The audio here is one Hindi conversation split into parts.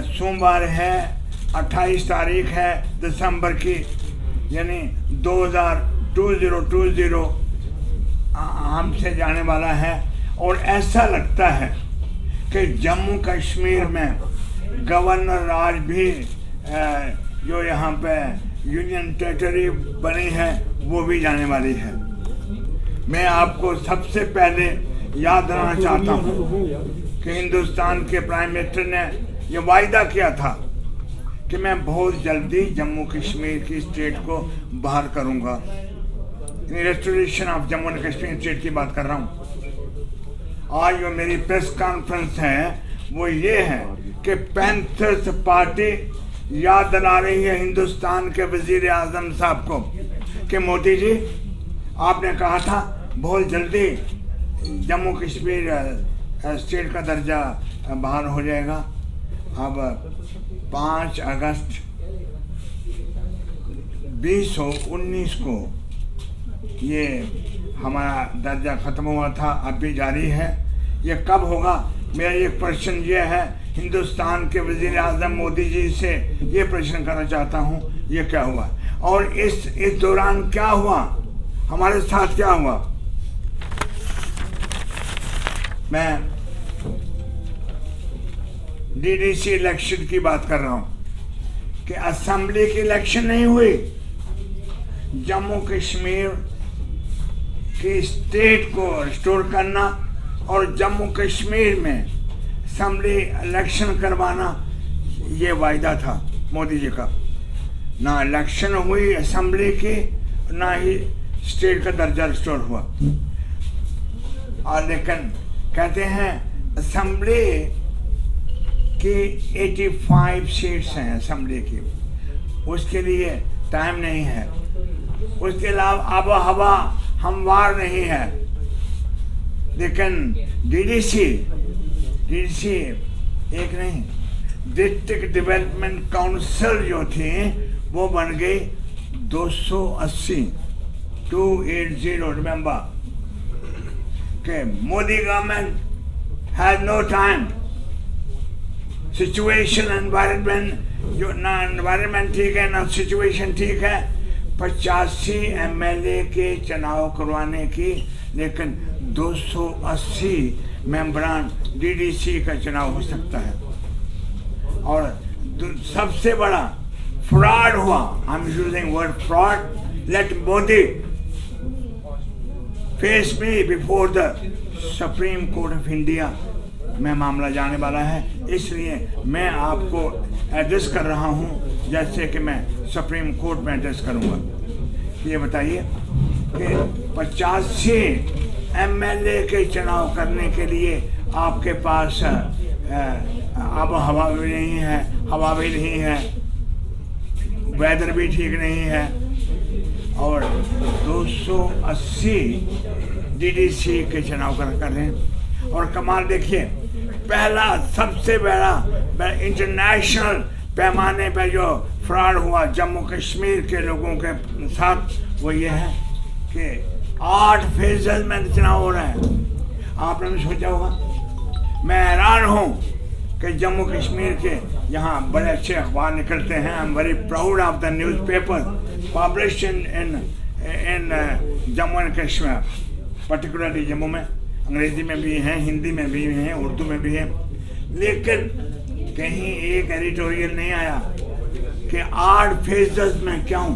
सोमवार है, 28 तारीख है दिसंबर की, यानी 2020 हमसे जाने वाला है। और ऐसा लगता है कि जम्मू कश्मीर में गवर्नर राज भी जो यहाँ पे यूनियन टेरिटरी बनी है वो भी जाने वाली है। मैं आपको सबसे पहले याद दिलाना चाहता हूँ कि हिंदुस्तान के प्राइम मिनिस्टर ने ये वायदा किया था कि मैं बहुत जल्दी जम्मू कश्मीर की स्टेट को बाहर करूँगा। Restoration of Jammu and Kashmir state की बात कर रहा हूँ। आज जो मेरी प्रेस कॉन्फ्रेंस है वो ये है कि पैंथर्स पार्टी याद दिला रही है हिंदुस्तान के वजीर आजम साहब को कि मोदी जी आपने कहा था बहुत जल्दी जम्मू कश्मीर स्टेट का दर्जा बहाल हो जाएगा। अब 5 अगस्त 2019 को ये हमारा दर्जा ख़त्म हुआ था, अब भी जारी है। ये कब होगा? मेरा एक प्रश्न ये है, हिंदुस्तान के वज़ीर आज़म मोदी जी से ये प्रश्न करना चाहता हूँ, ये क्या हुआ और इस दौरान क्या हुआ, हमारे साथ क्या हुआ। मैं डीडीसी इलेक्शन की बात कर रहा हूँ कि असेंबली की इलेक्शन नहीं हुई, जम्मू कश्मीर की स्टेट को रिस्टोर करना और जम्मू कश्मीर में असेंबली इलेक्शन करवाना, ये वायदा था मोदी जी का। ना इलेक्शन हुई असेंबली की, ना ही स्टेट का दर्जा रिस्टोर हुआ। और लेकिन कहते हैं असेंबली की 85 सीट्स हैं असेंबली की, उसके लिए टाइम नहीं है। उसके अलावा आबो हवा हमवार नहीं है। लेकिन डीडीसी एक नहीं, डिस्ट्रिक्ट डेवलपमेंट काउंसिल जो थी वो बन गई 280 रिमेंबर कि Modi government has no time. Situation environment जो ना एनवायरनमेंट ठीक है ना सिचुएशन ठीक है। 85 एमएलए के चुनाव करवाने की, लेकिन 280 मेंबरान डीडीसी का चुनाव हो सकता है। और सबसे बड़ा फ्रॉड हुआ, I am using word fraud, let Modi face me before the Supreme Court of India में मामला जाने वाला है। इसलिए मैं आपको एड्रेस कर रहा हूं जैसे कि मैं सुप्रीम कोर्ट में एड्रेस करूंगा। ये बताइए कि 85 एमएलए के चुनाव करने के लिए आपके पास आब हवा भी नहीं है, हवा भी नहीं है, वेदर भी ठीक नहीं है, और 280 डीडीसी के चुनाव कर रहे हैं। और कमाल देखिए, पहला सबसे बड़ा इंटरनेशनल पैमाने पर जो फ्रॉड हुआ जम्मू कश्मीर के लोगों के साथ, वो ये है कि 8 फेजेस में चुनाव हो रहा है। आपने भी सोचा होगा। मैं हैरान हूँ कि जम्मू कश्मीर के यहाँ बड़े अच्छे अखबार निकलते हैं। I am very proud of the news paper publish in Jammu and Kashmir, particularly Jammu में। अंग्रेजी में भी हैं, हिंदी में भी हैं, उर्दू में भी हैं। लेकिन कहीं एक एडिटोरियल नहीं आया कि 8 फेजेस में क्यों,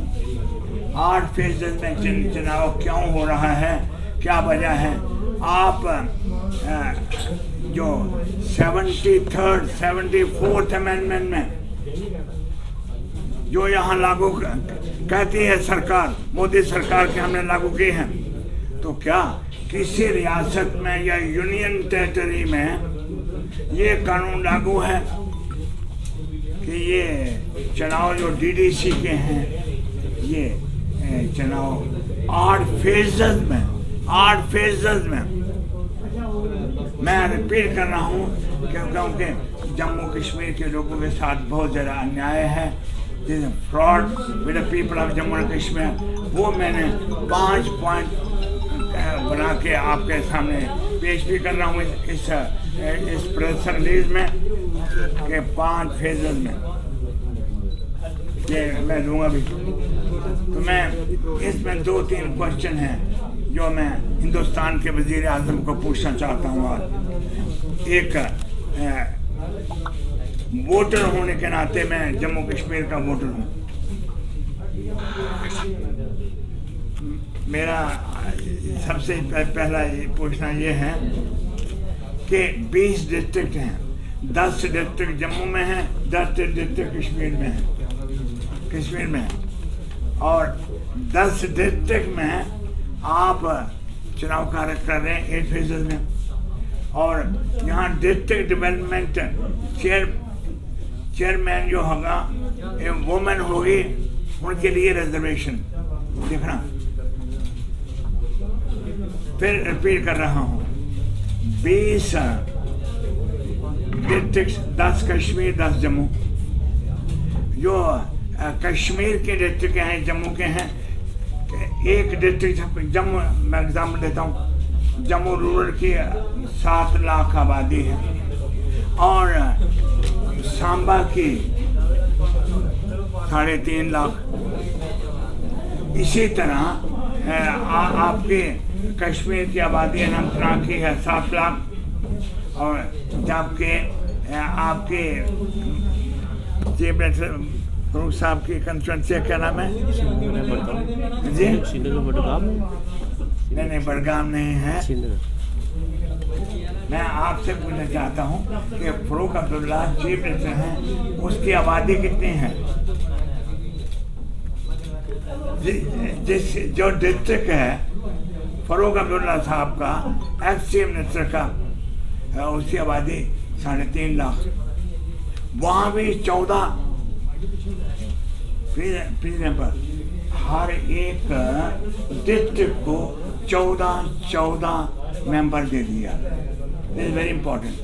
8 फेजेस में चुनाव क्यों हो रहा है, क्या वजह है। आप जो 73rd 74th अमेंडमेंट में जो यहाँ लागू कहती है सरकार, मोदी सरकार के हमने लागू की है, तो क्या किसी रियासत में या यूनियन टेरिटरी में ये कानून लागू है कि ये चुनाव जो डीडीसी के हैं, ये चुनाव 8 फेजेस में। मैं रिपीट कर रहा हूँ क्योंकि जम्मू कश्मीर के लोगों के साथ बहुत ज़्यादा अन्याय है। Fraud with the people of Jammu and Kashmir, वो मैंने 5 पॉइंट बना के आपके सामने पेश भी कर रहा हूँ इस प्रेस रिलीज में के 5 फेजेस में ये मैं दूंगा भी। तो मैं इसमें 2-3 क्वेश्चन हैं जो मैं हिंदुस्तान के वज़ीर आज़म को पूछना चाहता हूँ। आज एक वोटर होने के नाते मैं जम्मू कश्मीर का वोटर हूँ। मेरा सबसे पहला पूछना ये है कि 20 डिस्ट्रिक्ट हैं, 10 डिस्ट्रिक्ट जम्मू में हैं, 10 डिस्ट्रिक्ट कश्मीर में है और 10 डिस्ट्रिक्ट में आप चुनाव कार्य कर रहे हैं 8 फेजेस में। और यहाँ डिस्ट्रिक्ट डेवलपमेंट चेयरमैन जो होगा वुमेन होगी, उनके लिए रिजर्वेशन देखना। फिर रिपीट कर रहा हूँ, 20 डिस्ट्रिक्ट, 10 कश्मीर, 10 जम्मू। जो कश्मीर के डिस्ट्रिक्ट हैं, जम्मू के हैं, एक डिस्ट्रिक्ट जम्मू, मैं एग्जाम्पल देता हूँ, जम्मू रूरल की 7 लाख आबादी है और सांबा की 3.5 लाख। इसी तरह आपके कश्मीर की आबादी अनंतनाग की है 7 लाख और जबकि आपके चीफ मिनिस्टर फरूक साहब की कंस्टिट्यूंसी क्या नाम है जी? नहीं, बड़गाम नहीं है। मैं आपसे पूछना चाहता हूँ कि फरूक अब्दुल्ला चीफ मिनिस्टर हैं, उसकी आबादी कितनी है? जिस जो डिस्ट्रिक्ट है फरूक अब्दुल्ला साहब का, एक्स चीफ मिनिस्टर का, उसकी आबादी 3.5 लाख। वहाँ भी 14 पर हर एक डिस्ट्रिक्ट को 14 मेंबर दे दिया। This is very important.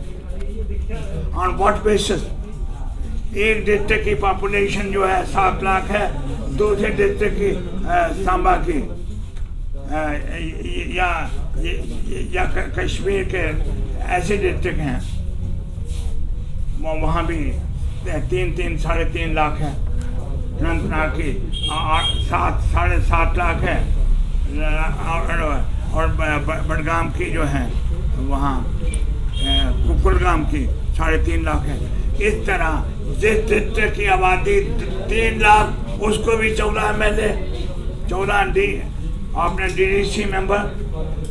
On what basis? एक डिस्ट्रिक्ट की पॉपुलेशन जो है 7 लाख है, दूसरे डिस्ट्रिक्ट की सांबा की या कश्मीर के ऐसे डिस्ट्रिक्ट हैं वहाँ भी 3.5 लाख है। अनंतनाग की 7.5 लाख है और बड़गाम की जो है वहाँ कुकुलगाम की 3.5 लाख है। इस तरह जिस डिस्ट्रिक्ट की आबादी 3 लाख, उसको भी 14 MLA, 14 आपने DDC मेंबर,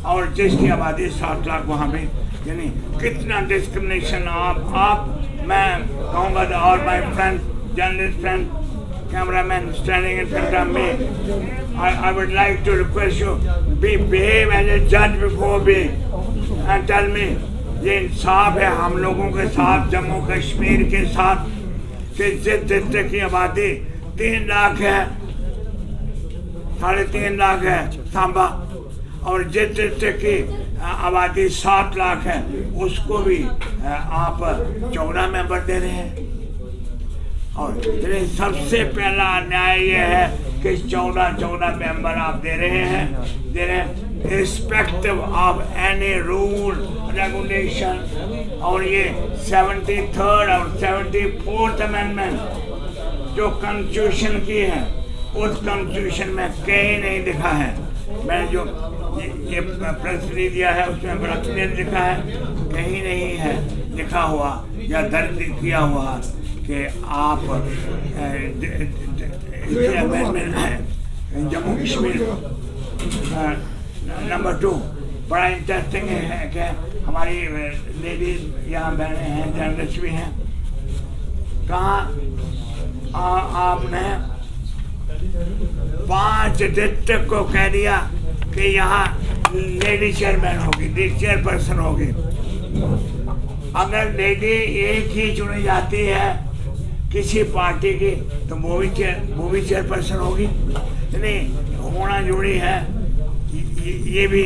और जिसकी आबादी 7 लाख वहाँ भी। यानी कितना डिस्क्रिमिनेशन। आप मैं कहूँगा और my friend, journalist friend, cameraman standing in front of me, I would like to request you, behave as a judge before me and tell me, ये इंसाफ है हम लोगों के साथ, जम्मू कश्मीर के साथ, कि जिस डिस्ट्रिक्ट की आबादी 3 लाख है, 3.5 लाख है सांबा, और जिस डिस्ट्रिक्ट की आबादी 7 लाख है, उसको भी आप 14 मेंबर दे रहे हैं। और सबसे पहला अन्याय ये है कि 14 मेंबर आप दे रहे हैं respective of any rule regulation. और ये 73rd और 74th अमेंडमेंट जो कॉन्स्टिट्यूशन की है, उस कॉन्स्टिट्यूशन में कहीं नहीं लिखा है। मैंने जो ये प्रेस रिलीज दिया है उसमें बड़ा क्लियर लिखा है, कहीं नहीं है लिखा हुआ या दर्ज किया हुआ कि आप अमेंडमेंट है जम्मू कश्मीर। नंबर 2, बड़ा इंटरेस्टिंग है कि हमारी लेडीज यहाँ बहनें हैं, जर्नलिस्ट भी हैं, कहाँ आपने 5 डिस्ट्रिक्ट को कह दिया कि यहाँ लेडी चेयरमैन होगी, चेयरपर्सन होगी। अगर लेडी एक ही चुनी जाती है किसी पार्टी की, तो वो भी चेयरपर्सन होगी। नहीं होना जरूरी है ये भी।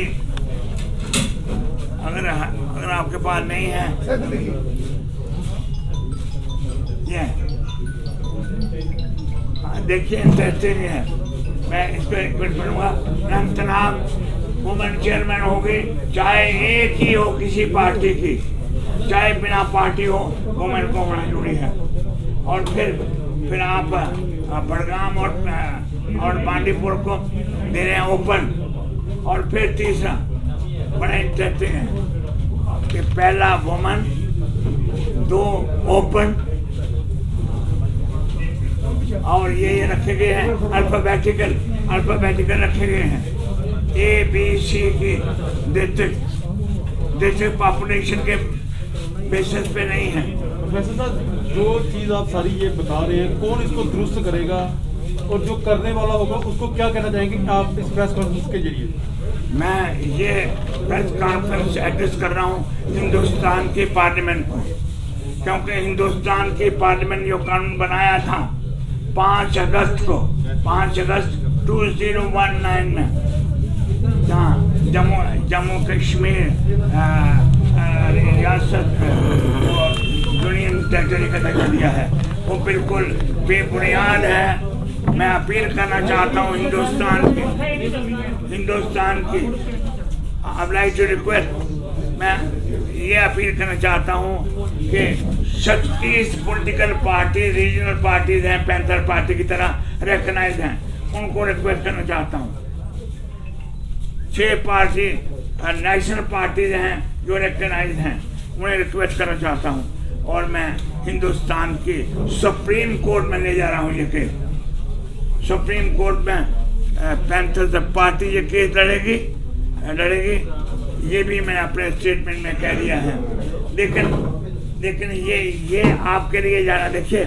अगर आपके पास नहीं है ये देखिए, इंटरेस्टिंग है, मैं इस पर कुछ पढ़ूंगा। अनंतनाग वुमेन चेयरमैन होगी, चाहे एक ही हो किसी पार्टी की, चाहे बिना पार्टी हो, वुमेन को मंजूरी है। और फिर आप बड़गाम और बांडीपुर को दे रहे हैं ओपन। और फिर तीसरा बड़ा इंटरेस्टिंग है कि पहला वुमेन, 2 ओपन, और ये रखे गए हैं अल्फाबेटिकल रखे गए हैं, ABC की डिस्ट्रिक्ट पॉपुलेशन के बेसिस पे नहीं है। प्रोफेसर साहब, जो चीज़ आप सारी ये बता रहे हैं, कौन इसको दुरुस्त करेगा और जो करने वाला होगा उसको क्या कहना चाहेंगे आप इस प्रेस कॉन्फ्रेंस के जरिए? मैं ये प्रेस कॉन्फ्रेंस एड्रेस कर रहा हूँ हिंदुस्तान की पार्लियामेंट को, क्योंकि हिंदुस्तान की पार्लियामेंट जो कानून बनाया था 5 अगस्त 2019 में, जहाँ जम्मू कश्मीर रियासत यूनियन टेरिटरी का दर्जा दिया है, वो बिल्कुल बेबुनियाद है। मैं अपील करना चाहता हूँ हिंदुस्तान की अब लाइक टू रिक्वेस्ट, मैं ये अपील करना चाहता हूँ कि 36 पॉलिटिकल पार्टी, रीजनल पार्टीज हैं, पैंथर पार्टी की तरह रिकग्नाइज हैं, उनको रिक्वेस्ट करना चाहता हूँ। 6 पार्टी नेशनल पार्टीज हैं जो रिकग्नाइज हैं, उन्हें रिक्वेस्ट करना चाहता हूँ। और मैं हिंदुस्तान की सुप्रीम कोर्ट में ले जा रहा हूँ ये केस। सुप्रीम कोर्ट में पैंथर पार्टी ये केस लड़ेगी, ये भी मैंने अपने स्टेटमेंट में कह दिया है। लेकिन ये आपके लिए जाना, देखिए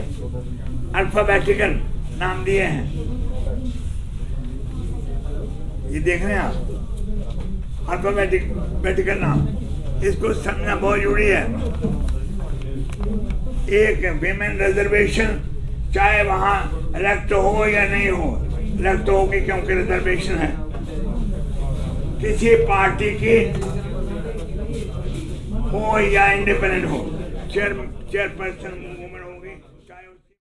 अल्फाबेटिकल नाम दिए हैं, ये देख रहे हैं आप, अल्फाबेटिकल नाम, इसको समझना बहुत जरूरी है। एक विमेन रिजर्वेशन, चाहे वहां इलेक्ट हो या नहीं हो, इलेक्ट होगी क्योंकि रिजर्वेशन है। किसी पार्टी की हो या इंडिपेंडेंट हो, चेयरपर्सन वुमेन